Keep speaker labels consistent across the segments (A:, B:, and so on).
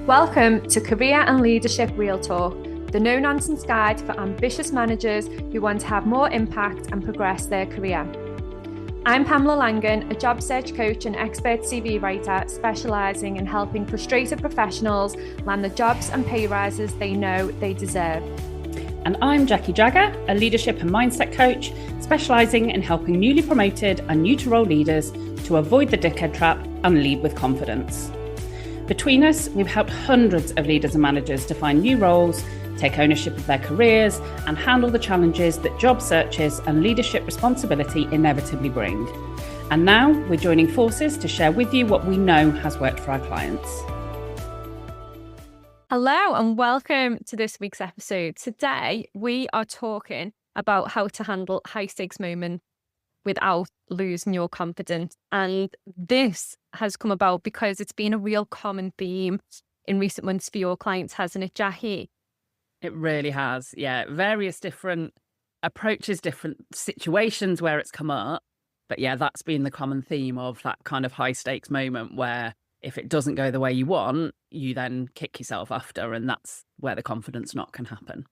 A: Welcome to Career and Leadership Real Talk, the no-nonsense guide for ambitious managers who want to have more impact and progress their career. I'm Pamela Langan, a job search coach and expert CV writer specialising in helping frustrated professionals land the jobs and pay rises they know they deserve.
B: And I'm Jackie Jagger, a leadership and mindset coach specialising in helping newly promoted and new to role leaders to avoid the dickhead trap and lead with confidence. Between us, we've helped hundreds of leaders and managers to find new roles, take ownership of their careers, and handle the challenges that job searches and leadership responsibility inevitably bring. And now we're joining forces to share with you what we know has worked for our clients.
A: Hello and welcome to this week's episode. Today, we are talking about how to handle high stakes moments without losing your confidence. And this has come about because it's been a real common theme in recent months for your clients, hasn't it, Jackie?
B: It really has. Yeah, various different approaches, different situations where it's come up. But yeah, that's been the common theme of that kind of high stakes moment where if it doesn't go the way you want, you then kick yourself after. And that's where the confidence knock can happen.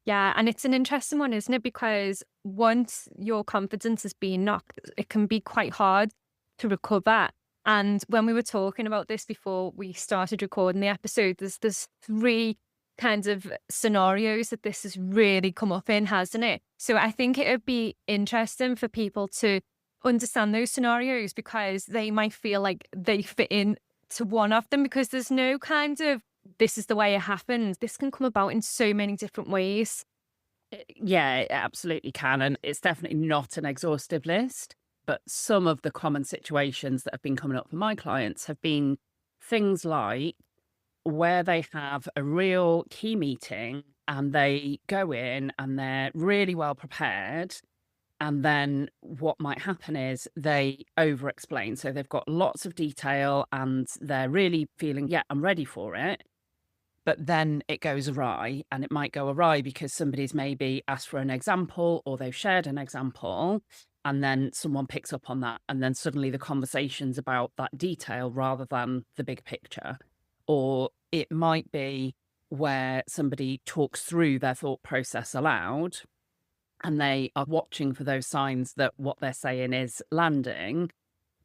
A: Yeah, and it's an interesting one, isn't it? Because once your confidence has been knocked, it can be quite hard to recover. And when we were talking about this before we started recording the episode, there's three kinds of scenarios that this has really come up in, hasn't it? So I think it would be interesting for people to understand those scenarios because they might feel like they fit in to one of them, because there's no kind of this is the way it happens. This can come about in so many different ways.
B: Yeah, it absolutely can. And it's definitely not an exhaustive list. But some of the common situations that have been coming up for my clients have been things like where they have a real key meeting and they go in and they're really well prepared. And then what might happen is they over explain. So they've got lots of detail and they're really feeling, yeah, I'm ready for it. But then it goes awry, and it might go awry because somebody's maybe asked for an example or they've shared an example, and then someone picks up on that. And then suddenly the conversation's about that detail rather than the big picture. Or it might be where somebody talks through their thought process aloud and they are watching for those signs that what they're saying is landing,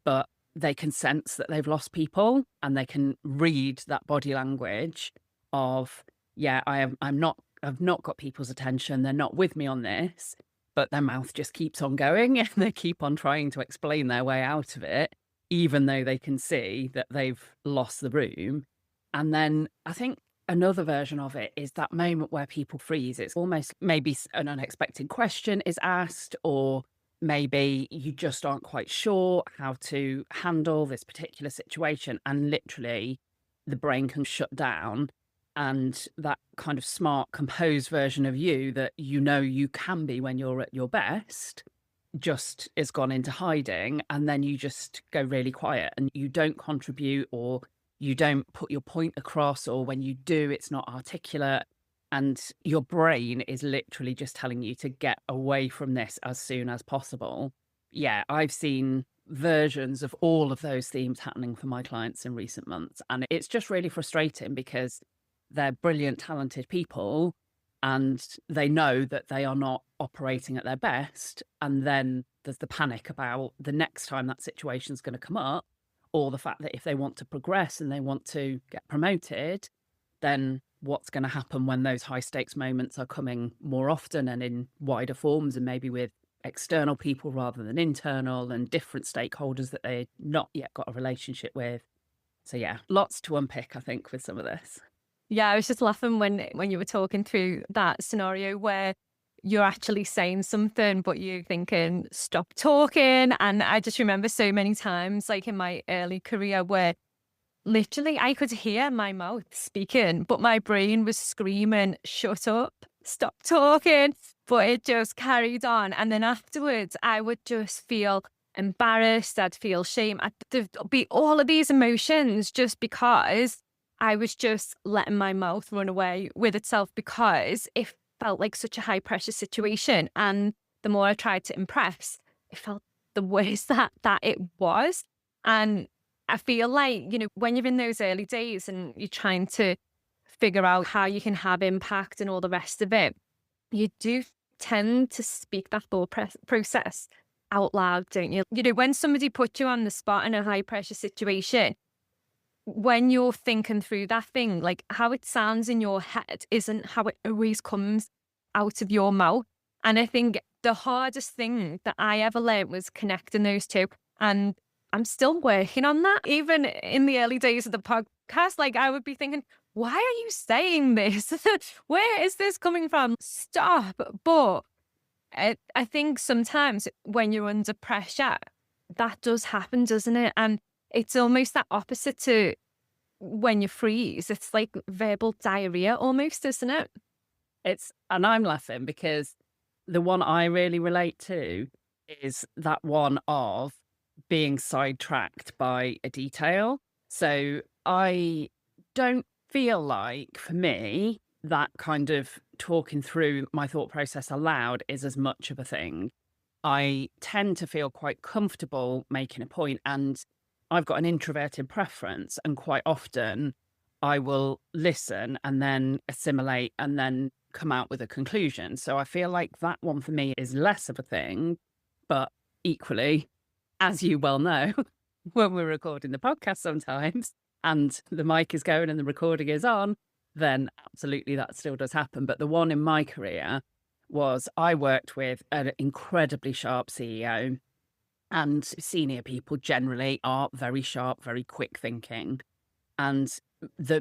B: but they can sense that they've lost people and they can read that body language of, yeah, I've not got people's attention. They're not with me on this, but their mouth just keeps on going and they keep on trying to explain their way out of it, even though they can see that they've lost the room. And then I think another version of it is that moment where people freeze. It's almost maybe an unexpected question is asked, or maybe you just aren't quite sure how to handle this particular situation. And literally the brain can shut down. And that kind of smart, composed version of you that you know you can be when you're at your best just is gone into hiding. And then you just go really quiet and you don't contribute, or you don't put your point across, or when you do, it's not articulate. And your brain is literally just telling you to get away from this as soon as possible. Yeah, I've seen versions of all of those themes happening for my clients in recent months. And it's just really frustrating because they're brilliant, talented people, and they know that they are not operating at their best. And then there's the panic about the next time that situation is going to come up, or the fact that if they want to progress and they want to get promoted, then what's going to happen when those high stakes moments are coming more often and in wider forms, and maybe with external people rather than internal, and different stakeholders that they've not yet got a relationship with. So yeah, lots to unpick, I think, with some of this.
A: Yeah, I was just laughing when you were talking through that scenario where you're actually saying something, but you're thinking, stop talking. And I just remember so many times, like in my early career, where literally I could hear my mouth speaking, but my brain was screaming, shut up, stop talking. But it just carried on. And then afterwards, I would just feel embarrassed. I'd feel shame. There'd be all of these emotions just because I was just letting my mouth run away with itself, because it felt like such a high pressure situation. And the more I tried to impress, it felt the worse that it was. And I feel like, when you're in those early days and you're trying to figure out how you can have impact and all the rest of it, you do tend to speak that thought process out loud, don't you? When somebody puts you on the spot in a high pressure situation, when you're thinking through that thing, like how it sounds in your head isn't how it always comes out of your mouth. And I think the hardest thing that I ever learned was connecting those two. And I'm still working on that. Even in the early days of the podcast, like I would be thinking, why are you saying this? Where is this coming from? Stop. But I think sometimes when you're under pressure, that does happen, doesn't it? And it's almost that opposite to when you freeze. It's like verbal diarrhea almost, isn't it?
B: And I'm laughing because the one I really relate to is that one of being sidetracked by a detail. So I don't feel like, for me, that kind of talking through my thought process aloud is as much of a thing. I tend to feel quite comfortable making a point, and I've got an introverted preference, and quite often I will listen and then assimilate and then come out with a conclusion. So I feel like that one for me is less of a thing, but equally, as you well know, when we're recording the podcast sometimes and the mic is going and the recording is on, then absolutely that still does happen. But the one in my career was I worked with an incredibly sharp CEO, and senior people generally are very sharp, very quick thinking. And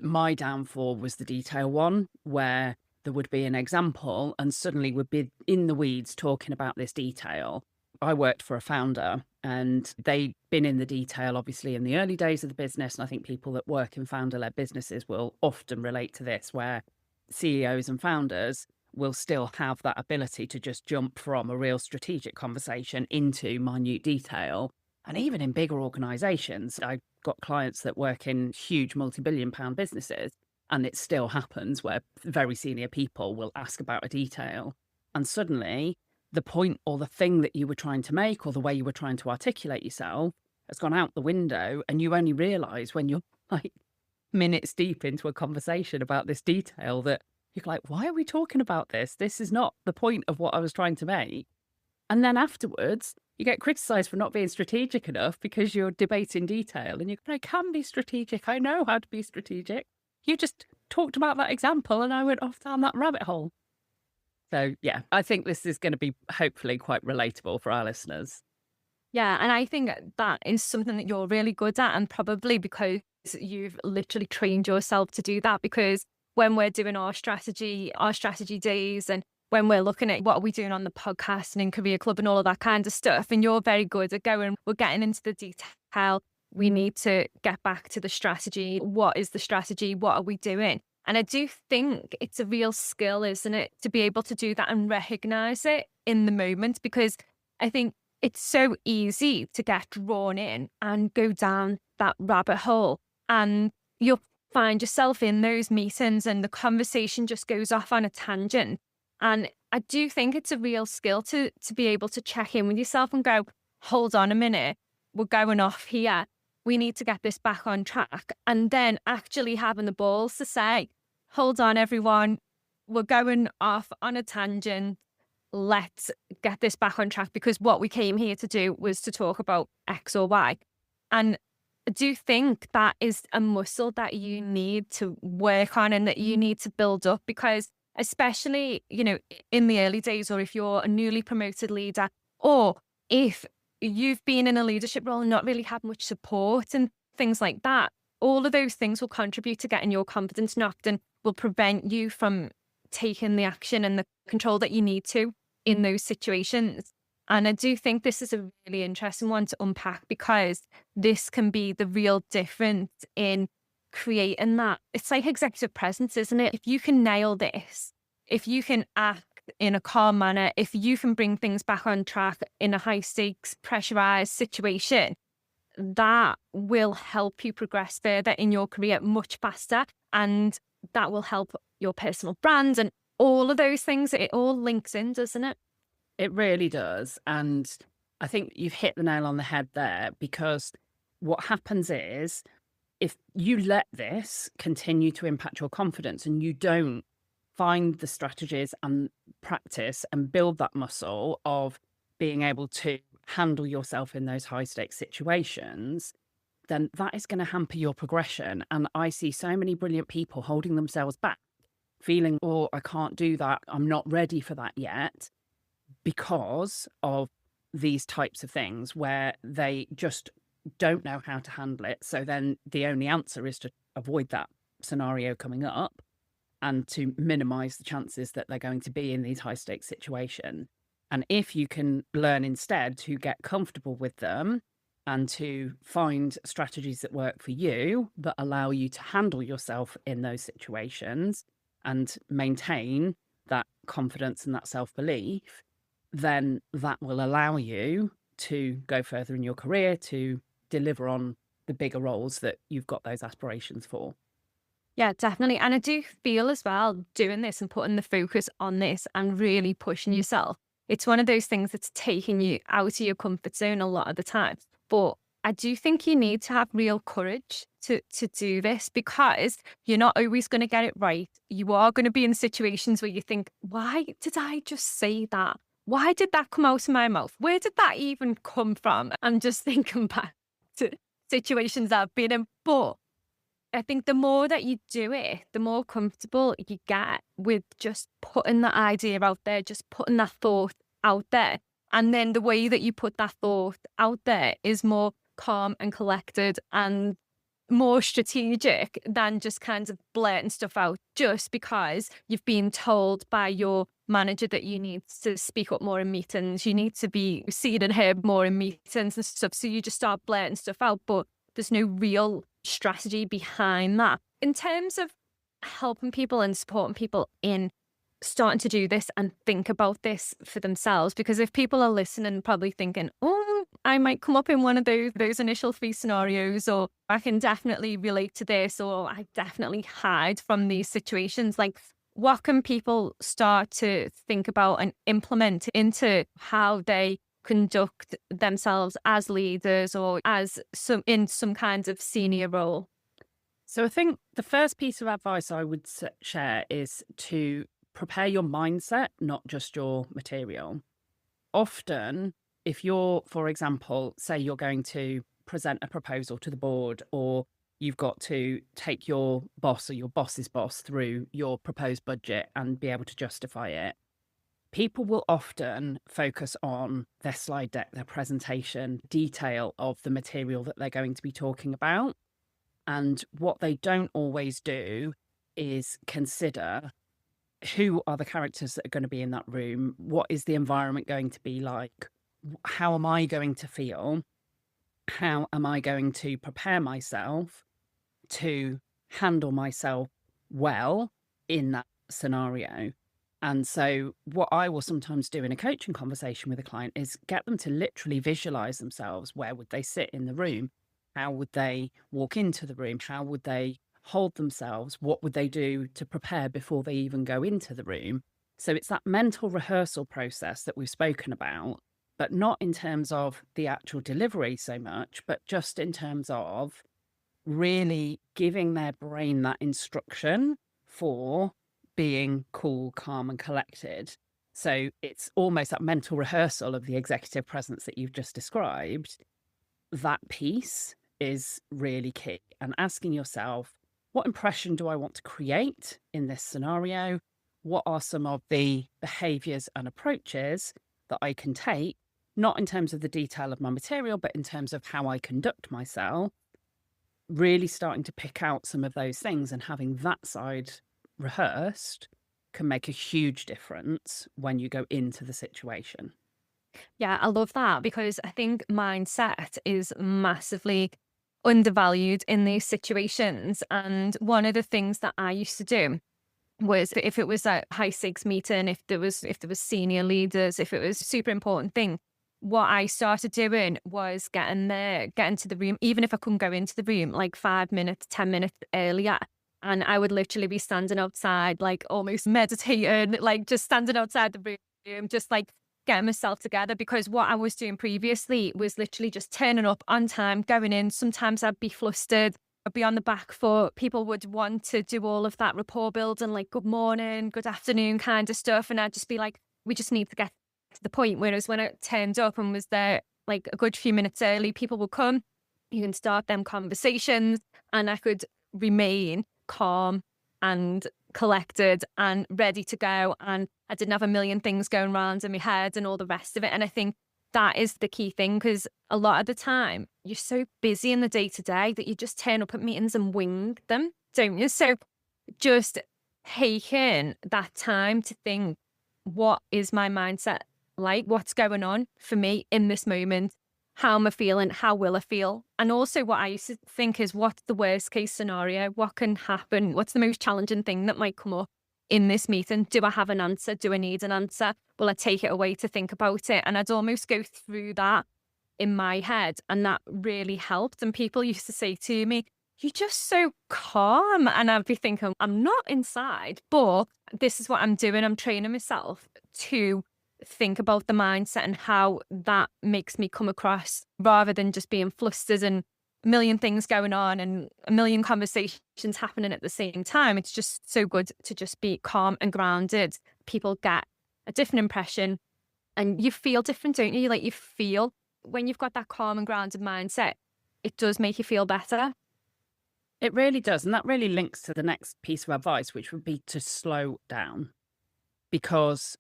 B: my downfall was the detail one, where there would be an example and suddenly we'd be in the weeds talking about this detail. I worked for a founder and they'd been in the detail, obviously, in the early days of the business. And I think people that work in founder-led businesses will often relate to this, where CEOs and founders will still have that ability to just jump from a real strategic conversation into minute detail. And even in bigger organizations, I've got clients that work in huge multi-billion pound businesses, and it still happens where very senior people will ask about a detail. And suddenly the point or the thing that you were trying to make or the way you were trying to articulate yourself has gone out the window, and you only realize when you're like minutes deep into a conversation about this detail that you're like, why are we talking about this? This is not the point of what I was trying to make. And then afterwards, you get criticized for not being strategic enough because you're debating detail. And I can be strategic. I know how to be strategic. You just talked about that example and I went off down that rabbit hole. So, yeah, I think this is going to be hopefully quite relatable for our listeners.
A: Yeah, and I think that is something that you're really good at, and probably because you've literally trained yourself to do that. Because when we're doing our strategy days, and when we're looking at what are we doing on the podcast and in Career Club and all of that kind of stuff, and you're very good at going, we're getting into the detail. We need to get back to the strategy. What is the strategy? What are we doing? And I do think it's a real skill, isn't it, to be able to do that and recognize it in the moment, because I think it's so easy to get drawn in and go down that rabbit hole, and you'll find yourself in those meetings and the conversation just goes off on a tangent. And I do think it's a real skill to be able to check in with yourself and go, hold on a minute, we're going off here. We need to get this back on track. And then actually having the balls to say, hold on, everyone, we're going off on a tangent. Let's get this back on track, because what we came here to do was to talk about X or Y. And I do think that is a muscle that you need to work on and that you need to build up, because especially, in the early days, or if you're a newly promoted leader, or if you've been in a leadership role and not really had much support and things like that, all of those things will contribute to getting your confidence knocked and will prevent you from taking the action and the control that you need to in those situations. And I do think this is a really interesting one to unpack, because this can be the real difference in creating that. It's like executive presence, isn't it? If you can nail this, if you can act in a calm manner, if you can bring things back on track in a high stakes, pressurized situation, that will help you progress further in your career much faster. And that will help your personal brand and all of those things. It all links in, doesn't it?
B: It really does. And I think you've hit the nail on the head there, because what happens is if you let this continue to impact your confidence and you don't find the strategies and practice and build that muscle of being able to handle yourself in those high stakes situations, then that is going to hamper your progression. And I see so many brilliant people holding themselves back, feeling, oh, I can't do that. I'm not ready for that yet because of these types of things where they just don't know how to handle it. So then the only answer is to avoid that scenario coming up and to minimize the chances that they're going to be in these high stakes situations. And if you can learn instead to get comfortable with them and to find strategies that work for you that allow you to handle yourself in those situations and maintain that confidence and that self-belief, then that will allow you to go further in your career, to deliver on the bigger roles that you've got those aspirations for.
A: Yeah, definitely. And I do feel as well doing this and putting the focus on this and really pushing yourself. It's one of those things that's taking you out of your comfort zone a lot of the time. But I do think you need to have real courage to do this because you're not always going to get it right. You are going to be in situations where you think, why did I just say that? Why did that come out of my mouth? Where did that even come from? I'm just thinking back to situations I've been in. But I think the more that you do it, the more comfortable you get with just putting that idea out there, just putting that thought out there. And then the way that you put that thought out there is more calm and collected and more strategic than just kind of blurting stuff out just because you've been told by your manager that you need to speak up more in meetings, you need to be seen and heard more in meetings and stuff. So you just start blurting stuff out, but there's no real strategy behind that. In terms of helping people and supporting people in starting to do this and think about this for themselves, because if people are listening, probably thinking, oh, I might come up in one of those initial 3 scenarios, or I can definitely relate to this, or I definitely hide from these situations. Like, what can people start to think about and implement into how they conduct themselves as leaders or as in some kind of senior role?
B: So I think the first piece of advice I would share is to prepare your mindset, not just your material. Often, if you're, for example, say you're going to present a proposal to the board, or you've got to take your boss or your boss's boss through your proposed budget and be able to justify it, people will often focus on their slide deck, their presentation, detail of the material that they're going to be talking about. And what they don't always do is consider who are the characters that are going to be in that room? What is the environment going to be like? How am I going to feel? How am I going to prepare myself to handle myself well in that scenario? And so what I will sometimes do in a coaching conversation with a client is get them to literally visualize themselves. Where would they sit in the room? How would they walk into the room? How would they hold themselves? What would they do to prepare before they even go into the room? So it's that mental rehearsal process that we've spoken about, but not in terms of the actual delivery so much, but just in terms of really giving their brain that instruction for being cool, calm, and collected. So it's almost that mental rehearsal of the executive presence that you've just described. That piece is really key. And asking yourself, what impression do I want to create in this scenario? What are some of the behaviors and approaches that I can take, not in terms of the detail of my material, but in terms of how I conduct myself? Really starting to pick out some of those things and having that side rehearsed can make a huge difference when you go into the situation.
A: Yeah, I love that because I think mindset is massively undervalued in these situations. And one of the things that I used to do was if it was a high stakes meeting, if there was senior leaders, if it was a super important thing, what I started doing was getting to the room, even if I couldn't go into the room, like 5 minutes, 10 minutes earlier. And I would literally be standing outside, like almost meditating, like just standing outside the room, just like getting myself together, because what I was doing previously was literally just turning up on time, going in. Sometimes I'd be flustered. I'd be on the back foot. People would want to do all of that rapport building, like good morning, good afternoon kind of stuff. And I'd just be like, we just need to get to the point. Whereas when I turned up and was there like a good few minutes early, people would come, you can start them conversations, and I could remain calm and collected and ready to go. And I didn't have a million things going around in my head and all the rest of it. And I think that is the key thing, because a lot of the time you're so busy in the day to day that you just turn up at meetings and wing them, don't you? So just taking that time to think, what is my mindset like? What's going on for me in this moment? How am I feeling? How will I feel? And also what I used to think is, what's the worst case scenario? What can happen? What's the most challenging thing that might come up in this meeting? Do I have an answer? Do I need an answer? Will I take it away to think about it? And I'd almost go through that in my head. And that really helped. And people used to say to me, you're just so calm. And I'd be thinking, I'm not inside, but this is what I'm doing. I'm training myself to think about the mindset and how that makes me come across, rather than just being flustered and a million things going on and a million conversations happening at the same time. It's just so good to just be calm and grounded. People get a different impression and you feel different, don't you? Like, you feel, when you've got that calm and grounded mindset, it does make you feel better.
B: It really does. And that really links to the next piece of advice, which would be to slow down. Because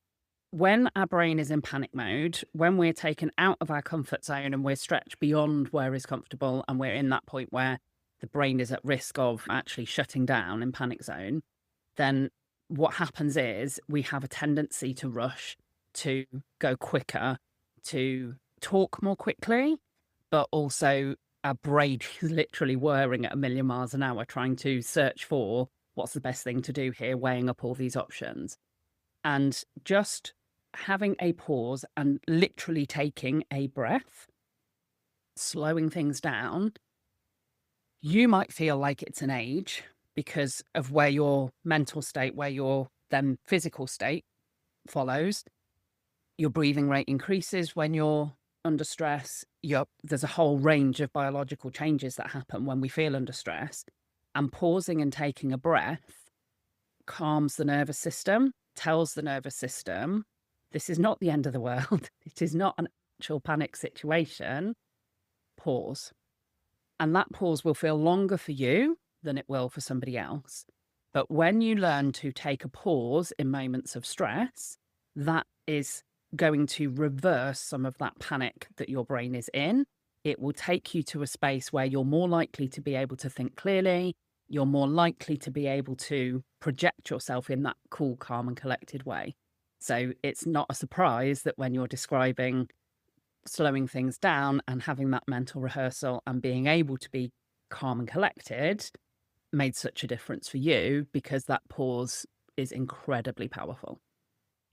B: when our brain is in panic mode, when we're taken out of our comfort zone and we're stretched beyond where is comfortable, and we're in that point where the brain is at risk of actually shutting down in panic zone, then what happens is we have a tendency to rush, to go quicker, to talk more quickly, but also our brain is literally whirring at a million miles an hour, trying to search for what's the best thing to do here, weighing up all these options. And just having a pause and literally taking a breath, slowing things down, you might feel like it's an age because of where your mental state, where your then physical state follows. Your breathing rate increases when you're under stress. There's a whole range of biological changes that happen when we feel under stress. And pausing and taking a breath calms the nervous system, tells the nervous system, this is not the end of the world. It is not an actual panic situation. Pause. And that pause will feel longer for you than it will for somebody else. But when you learn to take a pause in moments of stress, that is going to reverse some of that panic that your brain is in. It will take you to a space where you're more likely to be able to think clearly. You're more likely to be able to project yourself in that cool, calm and collected way. So it's not a surprise that when you're describing slowing things down and having that mental rehearsal and being able to be calm and collected made such a difference for you, because that pause is incredibly powerful.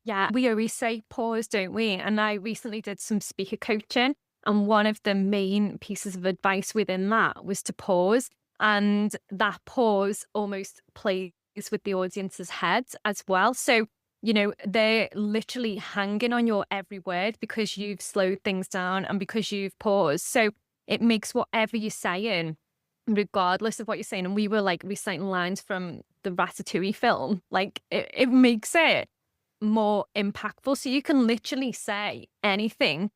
A: Yeah, we always say pause, don't we? And I recently did some speaker coaching, and one of the main pieces of advice within that was to pause. And that pause almost plays with the audience's heads as well. So, they're literally hanging on your every word because you've slowed things down and because you've paused. So it makes whatever you're saying, regardless of what you're saying, and we were like reciting lines from the Ratatouille film, like it makes it more impactful. So you can literally say anything,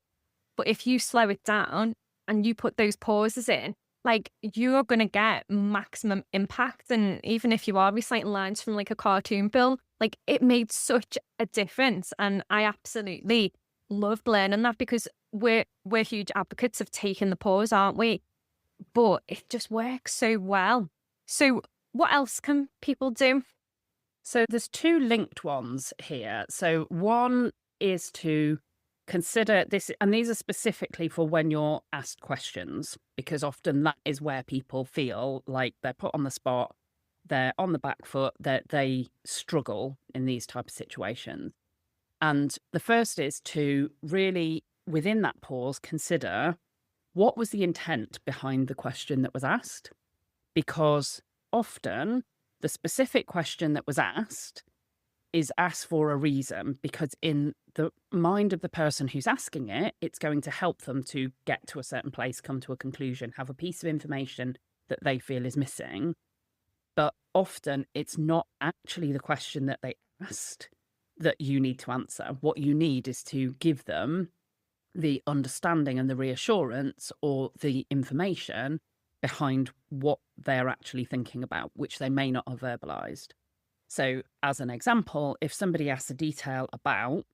A: but if you slow it down and you put those pauses in, like, you're going to get maximum impact. And even if you are reciting lines from like a cartoon film, like, it made such a difference. And I absolutely loved learning that, because we're huge advocates of taking the pause, aren't we? But it just works so well. So what else can people do?
B: So there's two linked ones here. So one is to consider this, and these are specifically for when you're asked questions, because often that is where people feel like they're put on the spot, they're on the back foot, that they struggle in these type of situations. And the first is to really, within that pause, consider what was the intent behind the question that was asked, because often the specific question that was asked is asked for a reason, because in the mind of the person who's asking it, it's going to help them to get to a certain place, come to a conclusion, have a piece of information that they feel is missing. But often it's not actually the question that they asked that you need to answer. What you need is to give them the understanding and the reassurance or the information behind what they're actually thinking about, which they may not have verbalized. So, as an example, if somebody asks a detail about,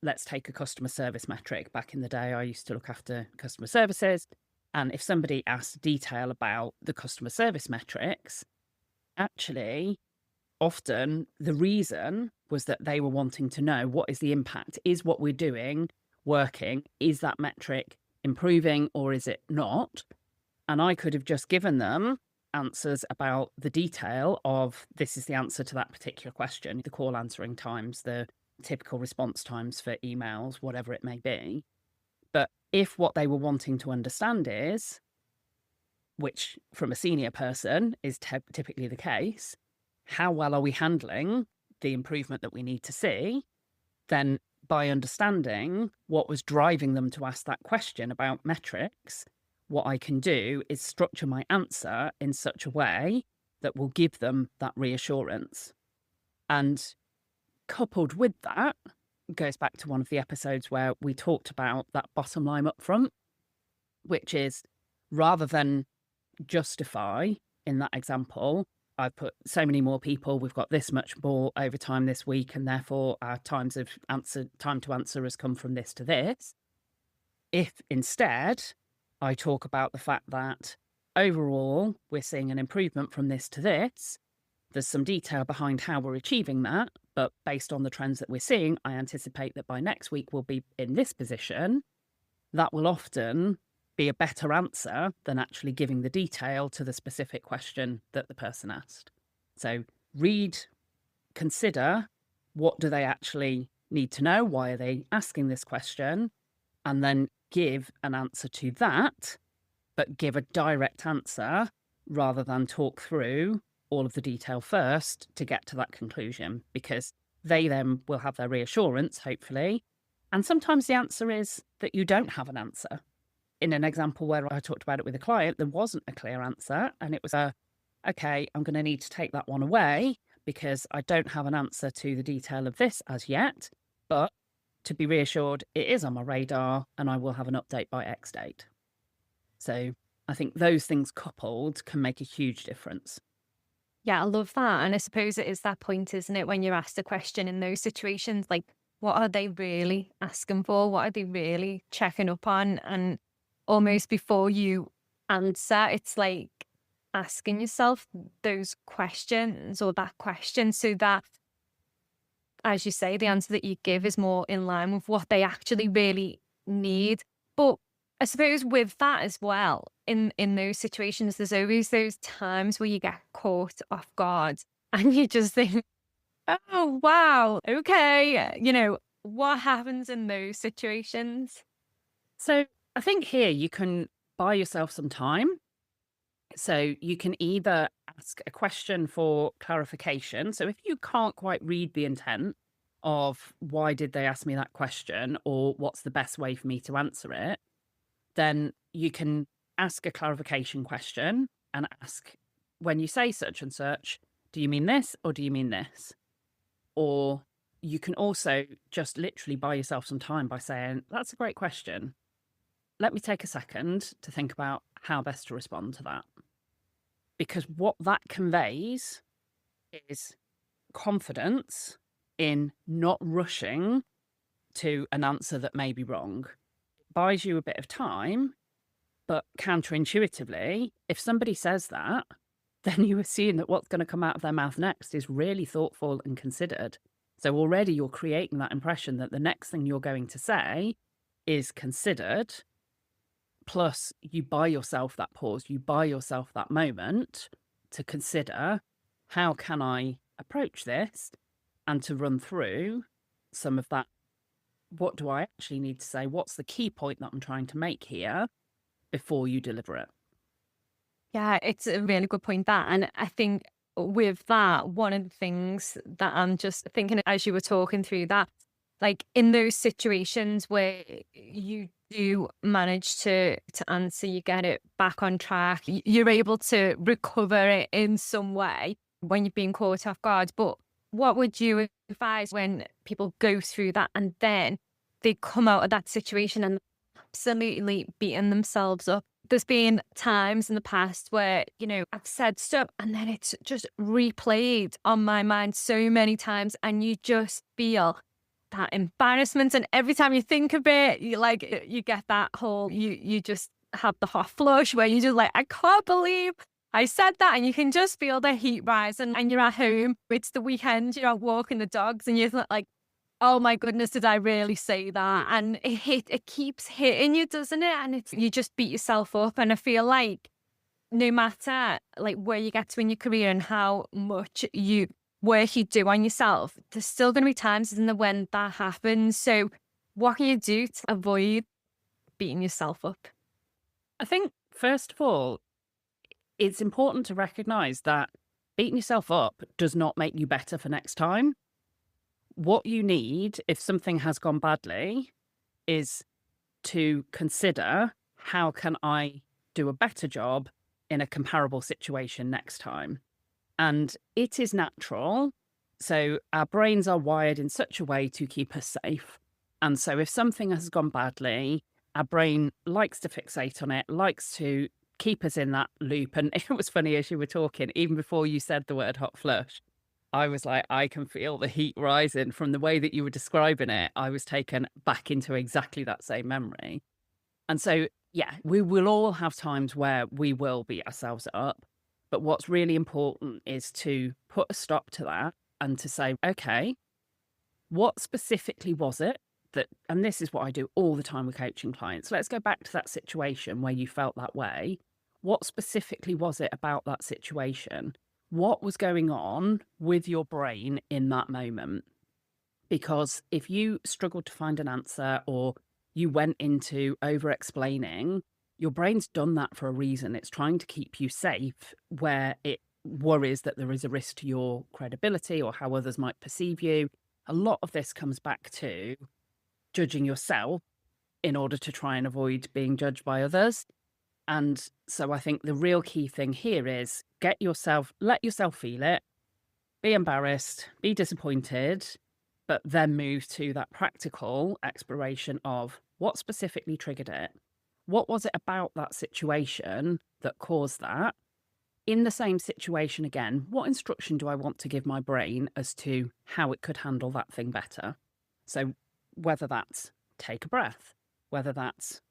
B: let's take a customer service metric. Back in the day, I used to look after customer services. And if somebody asked detail about the customer service metrics, actually, often the reason was that they were wanting to know, what is the impact? Is what we're doing working? Is that metric improving or is it not? And I could have just given them answers about the detail of, this is the answer to that particular question, the call answering times, the typical response times for emails, whatever it may be. But if what they were wanting to understand is, which from a senior person is typically the case, how well are we handling the improvement that we need to see? Then by understanding what was driving them to ask that question about metrics, what I can do is structure my answer in such a way that will give them that reassurance. And coupled with that, goes back to one of the episodes where we talked about that bottom line up front, which is, rather than justify in that example, I've put so many more people, we've got this much more overtime this week, and therefore our time to answer has come from this to this. If instead I talk about the fact that overall we're seeing an improvement from this to this, there's some detail behind how we're achieving that, but based on the trends that we're seeing, I anticipate that by next week we'll be in this position. That will often be a better answer than actually giving the detail to the specific question that the person asked. So read, consider, what do they actually need to know? Why are they asking this question? And then give an answer to that, but give a direct answer rather than talk through all of the detail first to get to that conclusion, because they then will have their reassurance, hopefully. And sometimes the answer is that you don't have an answer. In an example where I talked about it with a client, there wasn't a clear answer. And it was okay, I'm going to need to take that one away because I don't have an answer to the detail of this as yet. But to be reassured, it is on my radar and I will have an update by X date. So I think those things coupled can make a huge difference.
A: Yeah, I love that. And I suppose it is that point, isn't it, when you're asked a question in those situations, like, what are they really asking for? What are they really checking up on? And almost before you answer, it's like asking yourself those questions or that question so that, as you say, the answer that you give is more in line with what they actually really need. But I suppose with that as well, in those situations, there's always those times where you get caught off guard and you just think, oh, wow, okay. What happens in those situations?
B: So I think here you can buy yourself some time. So you can either ask a question for clarification. So if you can't quite read the intent of why did they ask me that question or what's the best way for me to answer it, then you can ask a clarification question and ask, when you say such and such, do you mean this or do you mean this? Or you can also just literally buy yourself some time by saying, that's a great question. Let me take a second to think about how best to respond to that. Because what that conveys is confidence in not rushing to an answer that may be wrong. It buys you a bit of time, but counterintuitively, if somebody says that, then you assume that what's going to come out of their mouth next is really thoughtful and considered. So already you're creating that impression that the next thing you're going to say is considered. Plus, you buy yourself that pause, you buy yourself that moment to consider, how can I approach this? And to run through some of that. What do I actually need to say? What's the key point that I'm trying to make here before you deliver it?
A: Yeah, it's a really good point, that. And I think with that, one of the things that I'm just thinking as you were talking through that, like in those situations where you do manage to answer, you get it back on track, you're able to recover it in some way when you've been caught off guard. But what would you advise when people go through that and then they come out of that situation and absolutely beating themselves up? There's been times in the past where, I've said stuff and then it's just replayed on my mind so many times, and you just feel that embarrassment. And every time you think of it, you get that whole, you just have the hot flush where you just like, I can't believe I said that. And you can just feel the heat rising, and you're at home. It's the weekend, you're out walking the dogs, and you're like, oh my goodness, did I really say that? And it keeps hitting you, doesn't it? And you just beat yourself up. And I feel like no matter like where you get to in your career and how much work you do on yourself, there's still going to be times, isn't there, when that happens. So what can you do to avoid beating yourself up?
B: I think, first of all, it's important to recognize that beating yourself up does not make you better for next time. What you need, if something has gone badly, is to consider, how can I do a better job in a comparable situation next time? And it is natural. So our brains are wired in such a way to keep us safe. And so if something has gone badly, our brain likes to fixate on it, likes to keep us in that loop. And it was funny, as you were talking, even before you said the word hot flush, I was like, I can feel the heat rising from the way that you were describing it. I was taken back into exactly that same memory. And so, yeah, we will all have times where we will beat ourselves up. But what's really important is to put a stop to that and to say, okay, what specifically was it that, and this is what I do all the time with coaching clients. Let's go back to that situation where you felt that way. What specifically was it about that situation? What was going on with your brain in that moment? Because if you struggled to find an answer, or you went into over explaining, your brain's done that for a reason. It's trying to keep you safe where it worries that there is a risk to your credibility or how others might perceive you. A lot of this comes back to judging yourself in order to try and avoid being judged by others. And so I think the real key thing here is let yourself feel it, be embarrassed, be disappointed, but then move to that practical exploration of what specifically triggered it. What was it about that situation that caused that? In the same situation again, what instruction do I want to give my brain as to how it could handle that thing better? So whether that's take a breath, whether that's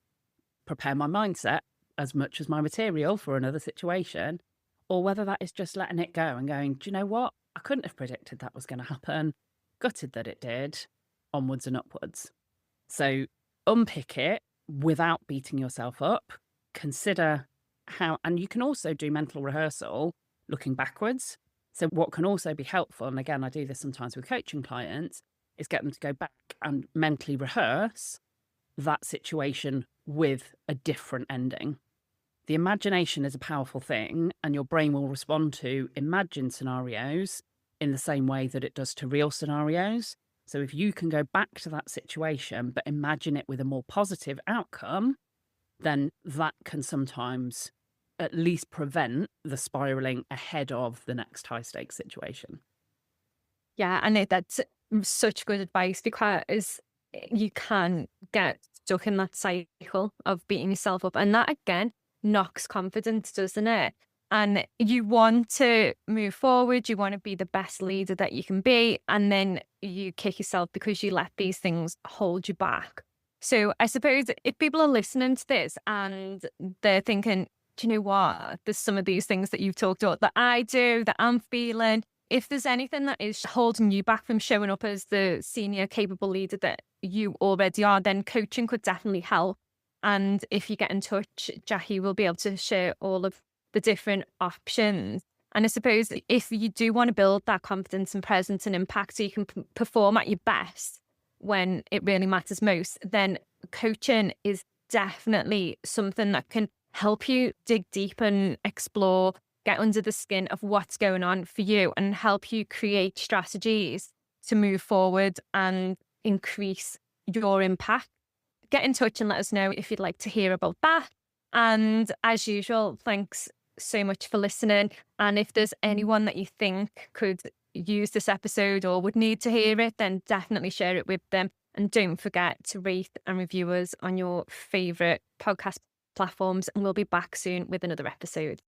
B: prepare my mindset as much as my material for another situation, or whether that is just letting it go and going, do you know what? I couldn't have predicted that was going to happen. Gutted that it did. Onwards and upwards. So unpick it without beating yourself up. Consider how, and you can also do mental rehearsal looking backwards. So what can also be helpful, and again, I do this sometimes with coaching clients, is get them to go back and mentally rehearse that situation with a different ending. The imagination is a powerful thing, and your brain will respond to imagined scenarios in the same way that it does to real scenarios. So if you can go back to that situation, but imagine it with a more positive outcome, then that can sometimes at least prevent the spiraling ahead of the next high stakes situation.
A: Yeah, and that's such good advice, because you can get stuck in that cycle of beating yourself up. And that, again, knocks confidence, doesn't it? And you want to move forward. You want to be the best leader that you can be. And then you kick yourself because you let these things hold you back. So I suppose if people are listening to this and they're thinking, do you know what? There's some of these things that you've talked about that I do, that I'm feeling. If there's anything that is holding you back from showing up as the senior capable leader that you already are, then coaching could definitely help. And if you get in touch, Jackie will be able to share all of the different options. And I suppose if you do want to build that confidence and presence and impact so you can perform at your best when it really matters most, then coaching is definitely something that can help you dig deep and explore get under the skin of what's going on for you and help you create strategies to move forward and increase your impact. Get in touch and let us know if you'd like to hear about that. And as usual, thanks so much for listening. And if there's anyone that you think could use this episode or would need to hear it, then definitely share it with them. And don't forget to rate and review us on your favourite podcast platforms. And we'll be back soon with another episode.